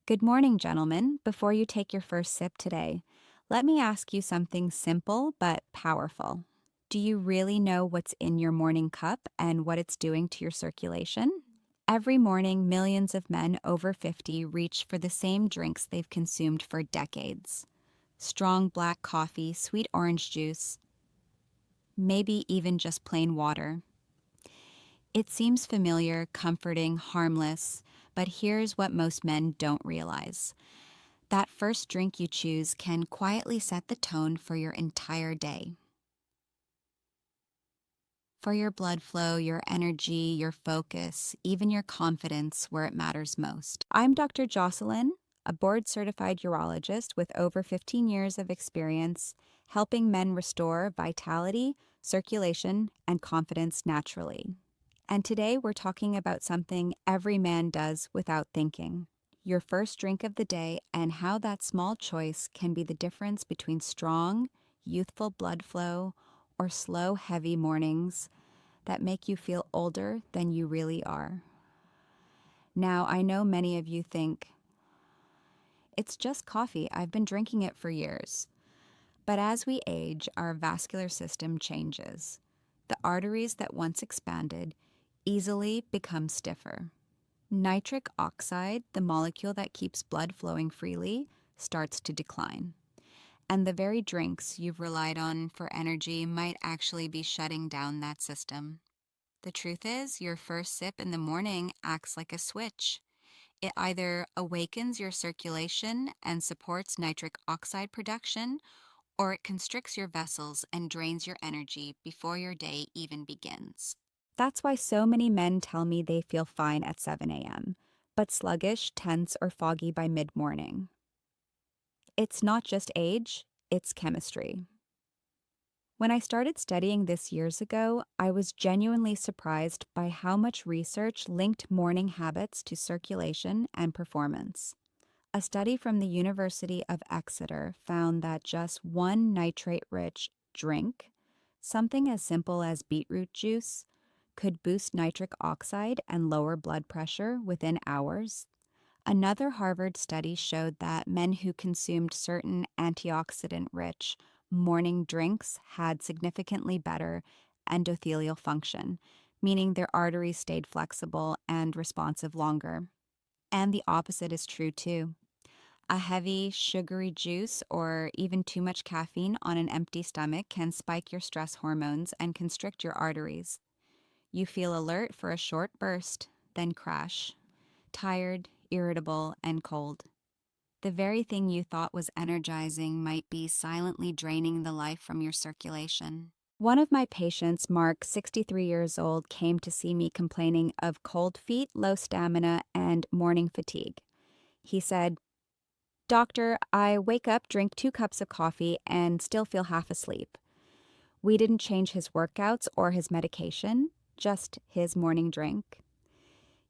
Good morning, gentlemen. Before you take your first sip today, let me ask you something simple but powerful. Do you really know what's in your morning cup and what it's doing to your circulation? Every morning, millions of men over 50 reach for the same drinks they've consumed for decades: strong black coffee, sweet orange juice, maybe even just plain water. It seems familiar, comforting, harmless, but here's what most men don't realize. That first drink you choose can quietly set the tone for your entire day. For your blood flow, your energy, your focus, even your confidence where it matters most. I'm Dr. Joselin, a board certified urologist with over 15 years of experience helping men restore vitality, circulation, and confidence naturally. And today we're talking about something every man does without thinking: your first drink of the day and how that small choice can be the difference between strong, youthful blood flow or slow, heavy mornings that make you feel older than you really are. Now, I know many of you think, it's just coffee, I've been drinking it for years. But as we age, our vascular system changes. The arteries that once expanded easily become stiffer. Nitric oxide, the molecule that keeps blood flowing freely, starts to decline. And the very drinks you've relied on for energy might actually be shutting down that system. The truth is, your first sip in the morning acts like a switch. It either awakens your circulation and supports nitric oxide production, or it constricts your vessels and drains your energy before your day even begins. That's why so many men tell me they feel fine at 7 a.m., but sluggish, tense, or foggy by mid morning. It's not just age, it's chemistry. When I started studying this years ago, I was genuinely surprised by how much research linked morning habits to circulation and performance. A study from the University of Exeter found that just one nitrate-rich drink, something as simple as beetroot juice, could boost nitric oxide and lower blood pressure within hours. Another Harvard study showed that men who consumed certain antioxidant-rich morning drinks had significantly better endothelial function, meaning their arteries stayed flexible and responsive longer. And the opposite is true too. A heavy, sugary juice or even too much caffeine on an empty stomach can spike your stress hormones and constrict your arteries. You feel alert for a short burst, then crash, tired, irritable, and cold. The very thing you thought was energizing might be silently draining the life from your circulation. One of my patients, Mark, 63 years old, came to see me complaining of cold feet, low stamina, and morning fatigue. He said, "Doctor, I wake up, drink 2 cups of coffee, and still feel half asleep." We didn't change his workouts or his medication, just his morning drink.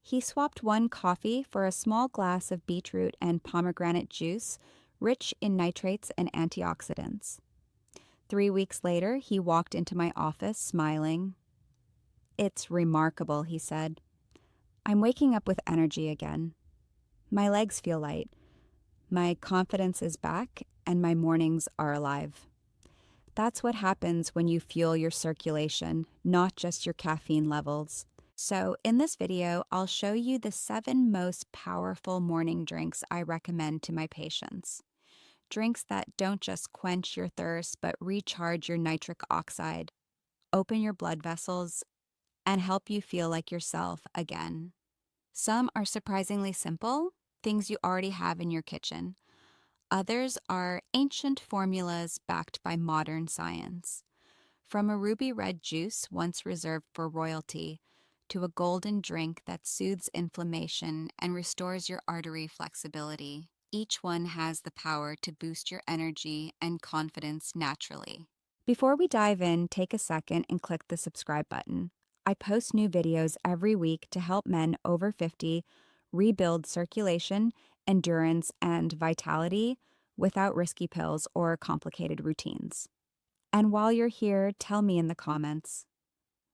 He swapped one coffee for a small glass of beetroot and pomegranate juice, rich in nitrates and antioxidants. 3 weeks later, he walked into my office smiling. "It's remarkable," he said. "I'm waking up with energy again. My legs feel light. My confidence is back, and my mornings are alive." That's what happens when you fuel your circulation, not just your caffeine levels. So in this video, I'll show you the 7 most powerful morning drinks I recommend to my patients. Drinks that don't just quench your thirst, but recharge your nitric oxide, open your blood vessels, and help you feel like yourself again. Some are surprisingly simple, things you already have in your kitchen. Others are ancient formulas backed by modern science. From a ruby red juice once reserved for royalty to a golden drink that soothes inflammation and restores your artery flexibility, each one has the power to boost your energy and confidence naturally. Before we dive in, take a second and click the subscribe button. I post new videos every week to help men over 50 rebuild circulation, endurance, and vitality without risky pills or complicated routines. And while you're here, tell me in the comments,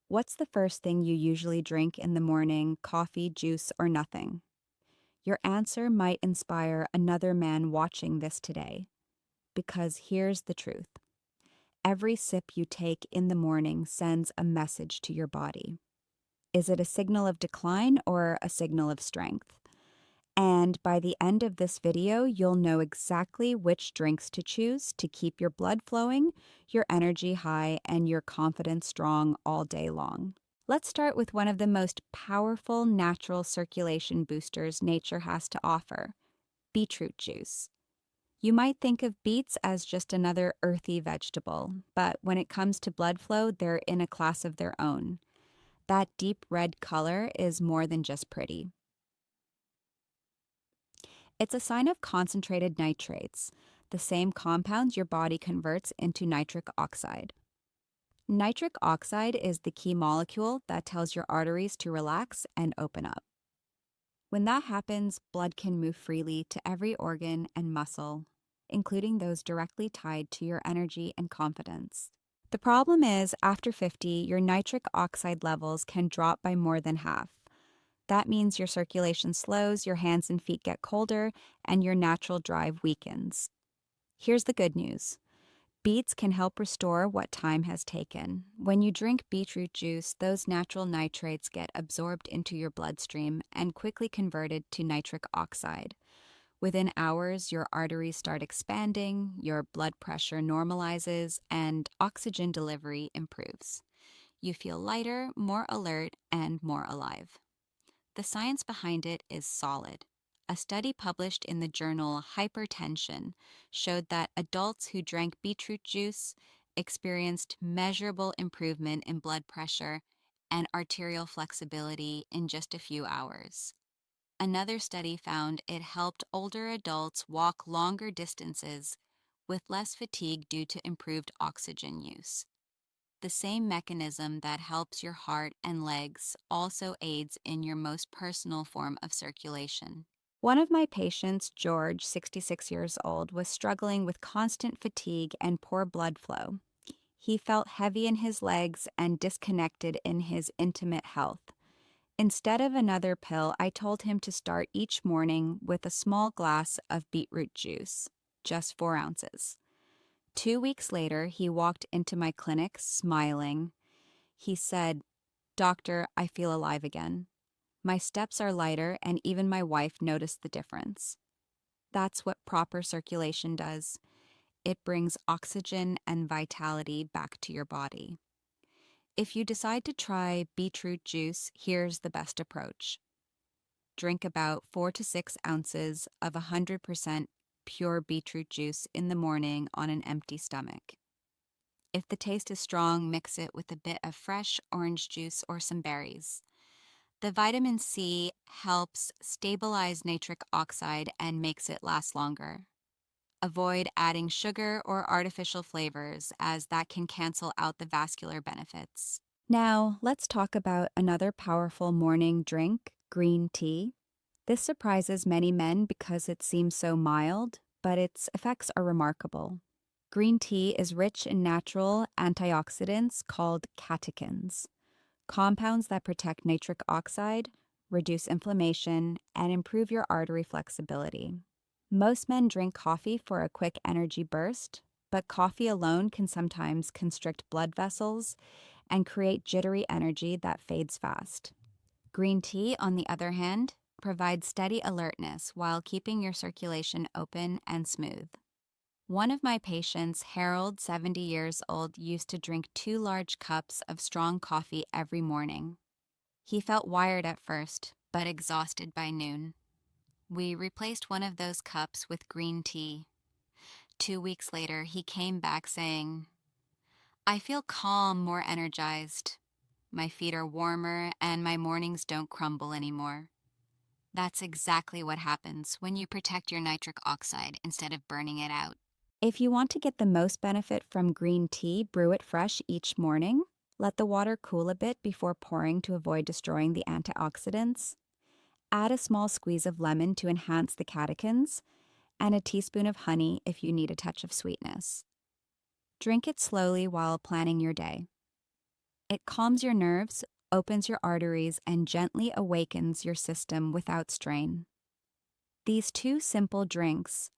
what's the first thing you usually drink in the morning: coffee, juice, or nothing? Your answer might inspire another man watching this today. Because here's the truth. Every sip you take in the morning sends a message to your body. Is it a signal of decline or a signal of strength? And by the end of this video, you'll know exactly which drinks to choose to keep your blood flowing, your energy high, and your confidence strong all day long. Let's start with one of the most powerful natural circulation boosters nature has to offer, beetroot juice. You might think of beets as just another earthy vegetable, but when it comes to blood flow, they're in a class of their own. That deep red color is more than just pretty. It's a sign of concentrated nitrates, the same compounds your body converts into nitric oxide. Nitric oxide is the key molecule that tells your arteries to relax and open up. When that happens, blood can move freely to every organ and muscle, including those directly tied to your energy and confidence. The problem is, after 50, your nitric oxide levels can drop by more than half. That means your circulation slows, your hands and feet get colder, and your natural drive weakens. Here's the good news. Beets can help restore what time has taken. When you drink beetroot juice, those natural nitrates get absorbed into your bloodstream and quickly converted to nitric oxide. Within hours, your arteries start expanding, your blood pressure normalizes, and oxygen delivery improves. You feel lighter, more alert, and more alive. The science behind it is solid. A study published in the journal Hypertension showed that adults who drank beetroot juice experienced measurable improvement in blood pressure and arterial flexibility in just a few hours. Another study found it helped older adults walk longer distances with less fatigue due to improved oxygen use. The same mechanism that helps your heart and legs also aids in your most personal form of circulation. One of my patients, George, 66 years old, was struggling with constant fatigue and poor blood flow. He felt heavy in his legs and disconnected in his intimate health. Instead of another pill, I told him to start each morning with a small glass of beetroot juice, just 4 ounces. 2 weeks later, he walked into my clinic smiling. He said, "Doctor, I feel alive again. My steps are lighter, and even my wife noticed the difference." That's what proper circulation does. It brings oxygen and vitality back to your body. If you decide to try beetroot juice, here's the best approach. Drink about 4 to 6 ounces of 100% pure beetroot juice in the morning on an empty stomach. If the taste is strong, mix it with a bit of fresh orange juice or some berries. The vitamin C helps stabilize nitric oxide and makes it last longer. Avoid adding sugar or artificial flavors, as that can cancel out the vascular benefits. Now, let's talk about another powerful morning drink, green tea. This surprises many men because it seems so mild, but its effects are remarkable. Green tea is rich in natural antioxidants called catechins, compounds that protect nitric oxide, reduce inflammation, and improve your artery flexibility. Most men drink coffee for a quick energy burst, but coffee alone can sometimes constrict blood vessels and create jittery energy that fades fast. Green tea, on the other hand, provides steady alertness while keeping your circulation open and smooth. One of my patients, Harold, 70 years old, used to drink 2 large cups of strong coffee every morning. He felt wired at first, but exhausted by noon. We replaced one of those cups with green tea. 2 weeks later, he came back saying, "I feel calm, more energized. My feet are warmer, and my mornings don't crumble anymore." That's exactly what happens when you protect your nitric oxide instead of burning it out. If you want to get the most benefit from green tea, brew it fresh each morning. Let the water cool a bit before pouring to avoid destroying the antioxidants. Add a small squeeze of lemon to enhance the catechins, and a teaspoon of honey if you need a touch of sweetness. Drink it slowly while planning your day. It calms your nerves, opens your arteries, and gently awakens your system without strain. These two simple drinks,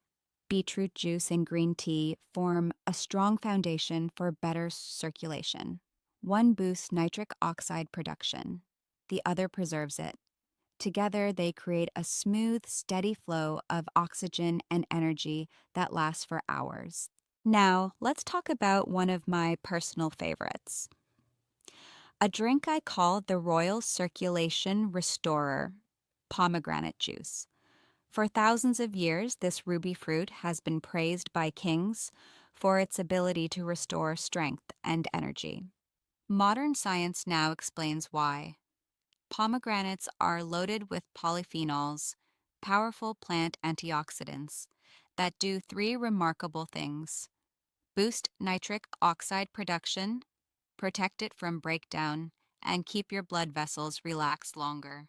beetroot juice and green tea, form a strong foundation for better circulation. One boosts nitric oxide production, the other preserves it. Together, they create a smooth, steady flow of oxygen and energy that lasts for hours. Now, let's talk about one of my personal favorites, a drink I call the Royal Circulation Restorer, pomegranate juice. For thousands of years, this ruby fruit has been praised by kings for its ability to restore strength and energy. Modern science now explains why. Pomegranates are loaded with polyphenols, powerful plant antioxidants, that do three remarkable things: boost nitric oxide production, protect it from breakdown, and keep your blood vessels relaxed longer.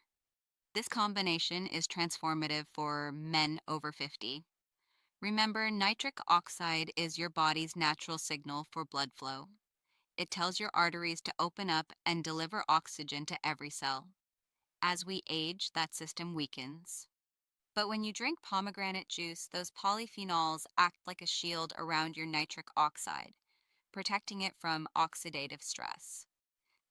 This combination is transformative for men over 50. Remember, nitric oxide is your body's natural signal for blood flow. It tells your arteries to open up and deliver oxygen to every cell. As we age, that system weakens. But when you drink pomegranate juice, those polyphenols act like a shield around your nitric oxide, protecting it from oxidative stress.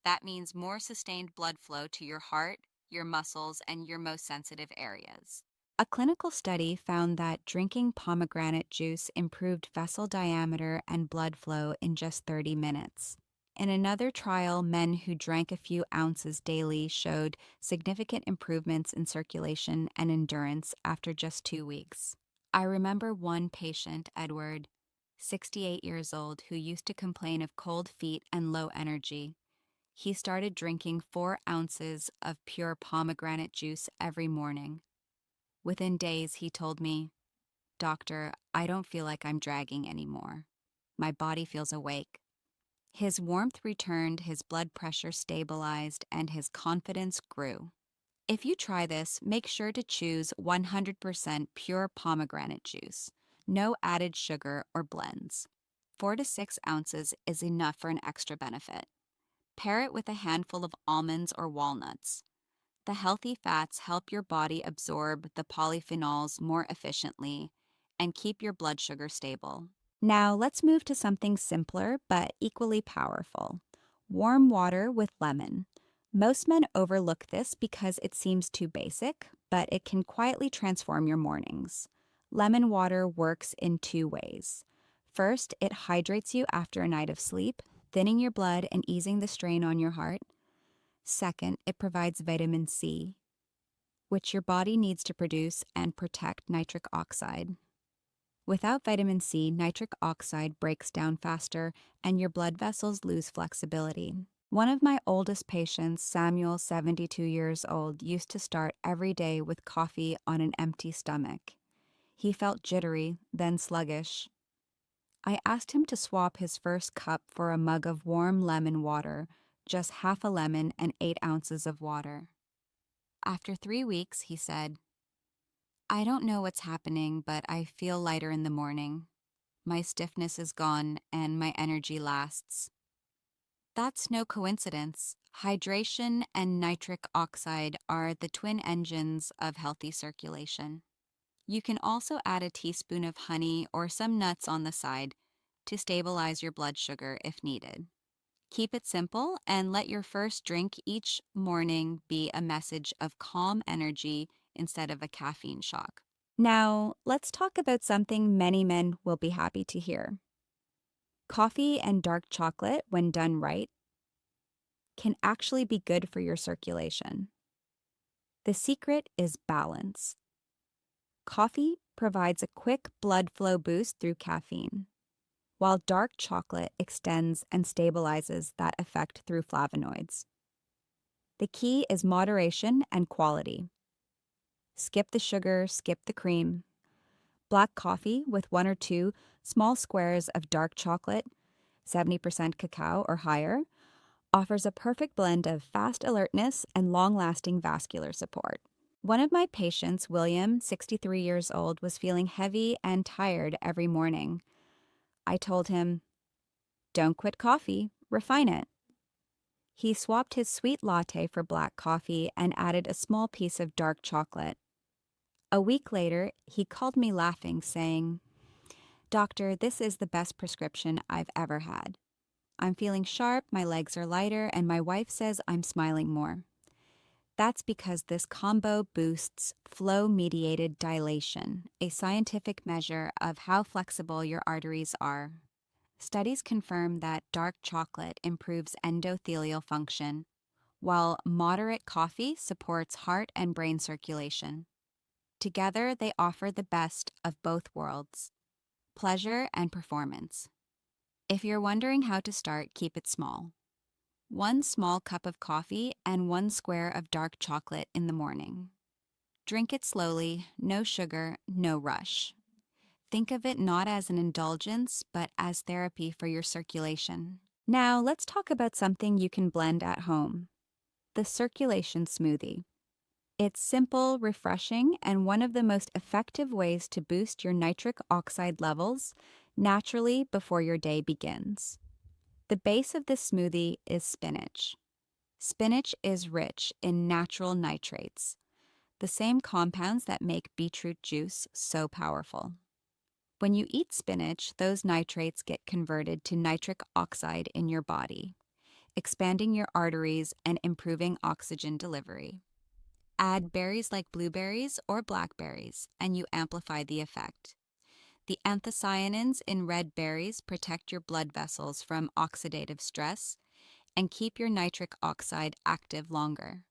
That means more sustained blood flow to your heart, your muscles, and your most sensitive areas. A clinical study found that drinking pomegranate juice improved vessel diameter and blood flow in just 30 minutes. In another trial, men who drank a few ounces daily showed significant improvements in circulation and endurance after just 2 weeks. I remember one patient, Edward, 68 years old, who used to complain of cold feet and low energy. He started drinking 4 ounces of pure pomegranate juice every morning. Within days, he told me, "Doctor, I don't feel like I'm dragging anymore. My body feels awake." His warmth returned, his blood pressure stabilized, and his confidence grew. If you try this, make sure to choose 100% pure pomegranate juice. No added sugar or blends. 4 to 6 ounces is enough for an extra benefit. Pair it with a handful of almonds or walnuts. The healthy fats help your body absorb the polyphenols more efficiently and keep your blood sugar stable. Now, let's move to something simpler but equally powerful: warm water with lemon. Most men overlook this because it seems too basic, but it can quietly transform your mornings. Lemon water works in 2 ways. First, it hydrates you after a night of sleep, thinning your blood and easing the strain on your heart. Second, it provides vitamin C, which your body needs to produce and protect nitric oxide. Without vitamin C, nitric oxide breaks down faster and your blood vessels lose flexibility. One of my oldest patients, Samuel, 72 years old, used to start every day with coffee on an empty stomach. He felt jittery, then sluggish. I asked him to swap his first cup for a mug of warm lemon water, just half a lemon and 8 ounces of water. After 3 weeks, he said, "I don't know what's happening, but I feel lighter in the morning. My stiffness is gone and my energy lasts." That's no coincidence. Hydration and nitric oxide are the twin engines of healthy circulation. You can also add a teaspoon of honey or some nuts on the side to stabilize your blood sugar if needed. Keep it simple and let your first drink each morning be a message of calm energy instead of a caffeine shock. Now, let's talk about something many men will be happy to hear. Coffee and dark chocolate, when done right, can actually be good for your circulation. The secret is balance. Coffee provides a quick blood flow boost through caffeine, while dark chocolate extends and stabilizes that effect through flavonoids. The key is moderation and quality. Skip the sugar, skip the cream. Black coffee with 1 or 2 small squares of dark chocolate, 70% cacao or higher, offers a perfect blend of fast alertness and long-lasting vascular support. One of my patients, William, 63 years old, was feeling heavy and tired every morning. I told him, "Don't quit coffee, refine it." He swapped his sweet latte for black coffee and added a small piece of dark chocolate. A week later, he called me laughing, saying, "Doctor, this is the best prescription I've ever had. I'm feeling sharp, my legs are lighter, and my wife says I'm smiling more." That's because this combo boosts flow-mediated dilation, a scientific measure of how flexible your arteries are. Studies confirm that dark chocolate improves endothelial function, while moderate coffee supports heart and brain circulation. Together, they offer the best of both worlds, pleasure and performance. If you're wondering how to start, keep it small. 1 small cup of coffee and 1 square of dark chocolate in the morning. Drink it slowly, no sugar, no rush. Think of it not as an indulgence, but as therapy for your circulation. Now, let's talk about something you can blend at home: the circulation smoothie. It's simple, refreshing, and one of the most effective ways to boost your nitric oxide levels naturally before your day begins. The base of this smoothie is spinach. Spinach is rich in natural nitrates, the same compounds that make beetroot juice so powerful. When you eat spinach, those nitrates get converted to nitric oxide in your body, expanding your arteries and improving oxygen delivery. Add berries like blueberries or blackberries, and you amplify the effect. The anthocyanins in red berries protect your blood vessels from oxidative stress and keep your nitric oxide active longer.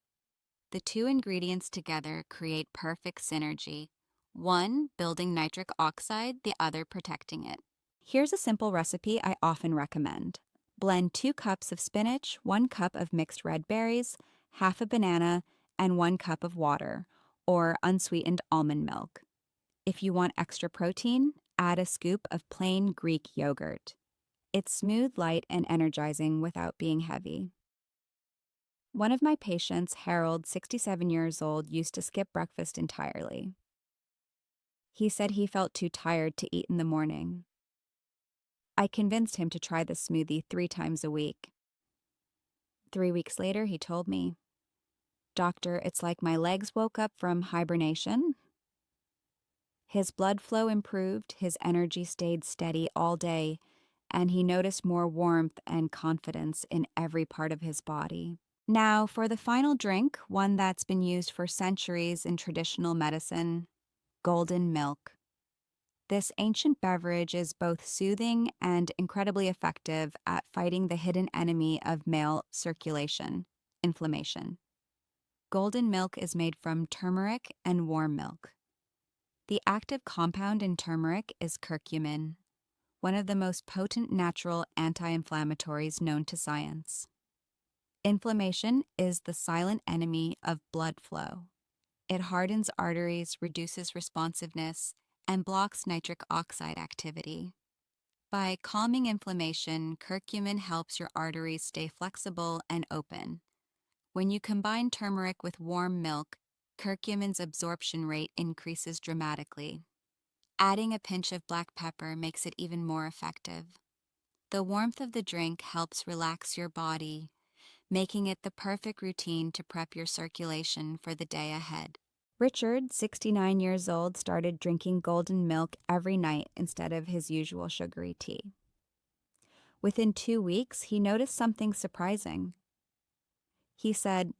The two ingredients together create perfect synergy, one building nitric oxide, the other protecting it. Here's a simple recipe I often recommend. Blend 2 cups of spinach, 1 cup of mixed red berries, half a banana, and 1 cup of water, or unsweetened almond milk. If you want extra protein, add a scoop of plain Greek yogurt. It's smooth, light, and energizing without being heavy. One of my patients, Harold, 67 years old, used to skip breakfast entirely. He said he felt too tired to eat in the morning. I convinced him to try the smoothie 3 times a week. 3 weeks later, he told me, "Doctor, it's like my legs woke up from hibernation." His blood flow improved, his energy stayed steady all day, and he noticed more warmth and confidence in every part of his body. Now, for the final drink, one that's been used for centuries in traditional medicine: golden milk. This ancient beverage is both soothing and incredibly effective at fighting the hidden enemy of male circulation, inflammation. Golden milk is made from turmeric and warm milk. The active compound in turmeric is curcumin, one of the most potent natural anti-inflammatories known to science. Inflammation is the silent enemy of blood flow. It hardens arteries, reduces responsiveness, and blocks nitric oxide activity. By calming inflammation, curcumin helps your arteries stay flexible and open. When you combine turmeric with warm milk, curcumin's absorption rate increases dramatically. Adding a pinch of black pepper makes it even more effective. The warmth of the drink helps relax your body, making it the perfect routine to prep your circulation for the day ahead. Richard, 69 years old, started drinking golden milk every night instead of his usual sugary tea. Within 2 weeks, he noticed something surprising. He said,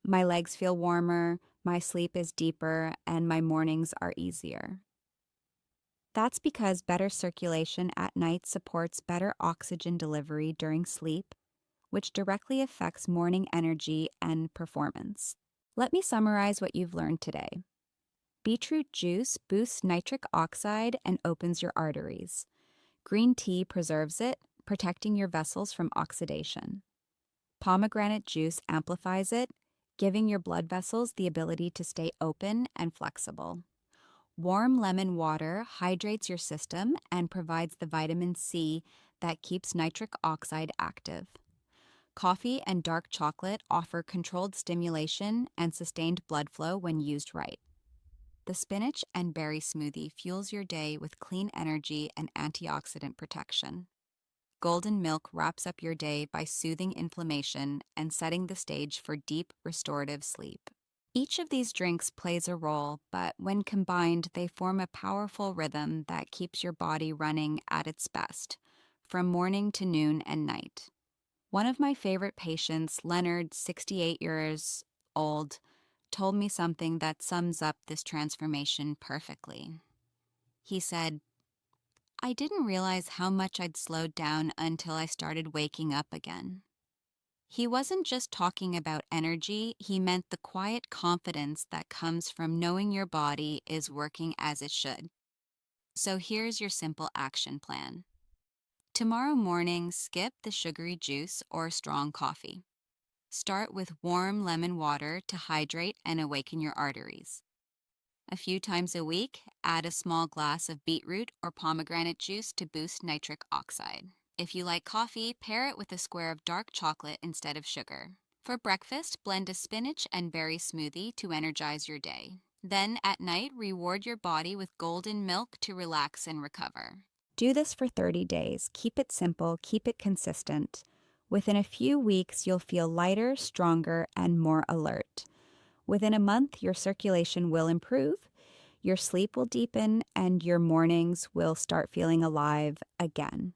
"My legs feel warmer, my sleep is deeper, and my mornings are easier." That's because better circulation at night supports better oxygen delivery during sleep, which directly affects morning energy and performance. Let me summarize what you've learned today. Beetroot juice boosts nitric oxide and opens your arteries. Green tea preserves it, protecting your vessels from oxidation. Pomegranate juice amplifies it, giving your blood vessels the ability to stay open and flexible. Warm lemon water hydrates your system and provides the vitamin C that keeps nitric oxide active. Coffee and dark chocolate offer controlled stimulation and sustained blood flow when used right. The spinach and berry smoothie fuels your day with clean energy and antioxidant protection. Golden milk wraps up your day by soothing inflammation and setting the stage for deep, restorative sleep. Each of these drinks plays a role, but when combined, they form a powerful rhythm that keeps your body running at its best, from morning to noon and night. One of my favorite patients, Leonard, 68 years old, told me something that sums up this transformation perfectly. He said, "I didn't realize how much I'd slowed down until I started waking up again." He wasn't just talking about energy, he meant the quiet confidence that comes from knowing your body is working as it should. So here's your simple action plan. Tomorrow morning, skip the sugary juice or strong coffee. Start with warm lemon water to hydrate and awaken your arteries. A few times a week, add a small glass of beetroot or pomegranate juice to boost nitric oxide. If you like coffee, pair it with a square of dark chocolate instead of sugar. For breakfast, blend a spinach and berry smoothie to energize your day. Then, at night, reward your body with golden milk to relax and recover. Do this for 30 days. Keep it simple, keep it consistent. Within a few weeks, you'll feel lighter, stronger, and more alert. Within a month, your circulation will improve, your sleep will deepen, and your mornings will start feeling alive again.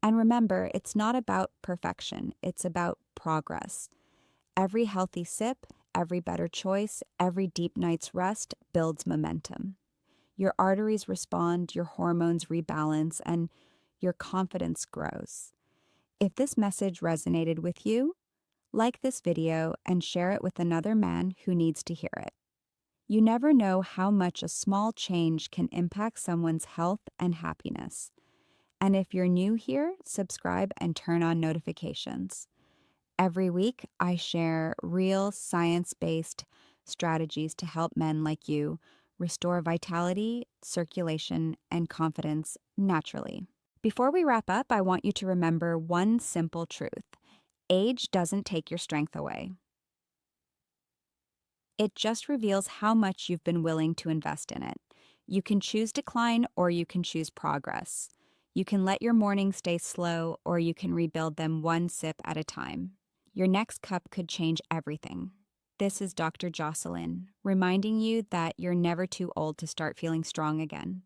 And remember, it's not about perfection, it's about progress. Every healthy sip, every better choice, every deep night's rest builds momentum. Your arteries respond, your hormones rebalance, and your confidence grows. If this message resonated with you, like this video and share it with another man who needs to hear it. You never know how much a small change can impact someone's health and happiness. And if you're new here, subscribe and turn on notifications. Every week, I share real science-based strategies to help men like you restore vitality, circulation, and confidence naturally. Before we wrap up, I want you to remember one simple truth. Age doesn't take your strength away. It just reveals how much you've been willing to invest in it. You can choose decline or you can choose progress. You can let your mornings stay slow or you can rebuild them one sip at a time. Your next cup could change everything. This is Dr. Joselin, reminding you that you're never too old to start feeling strong again.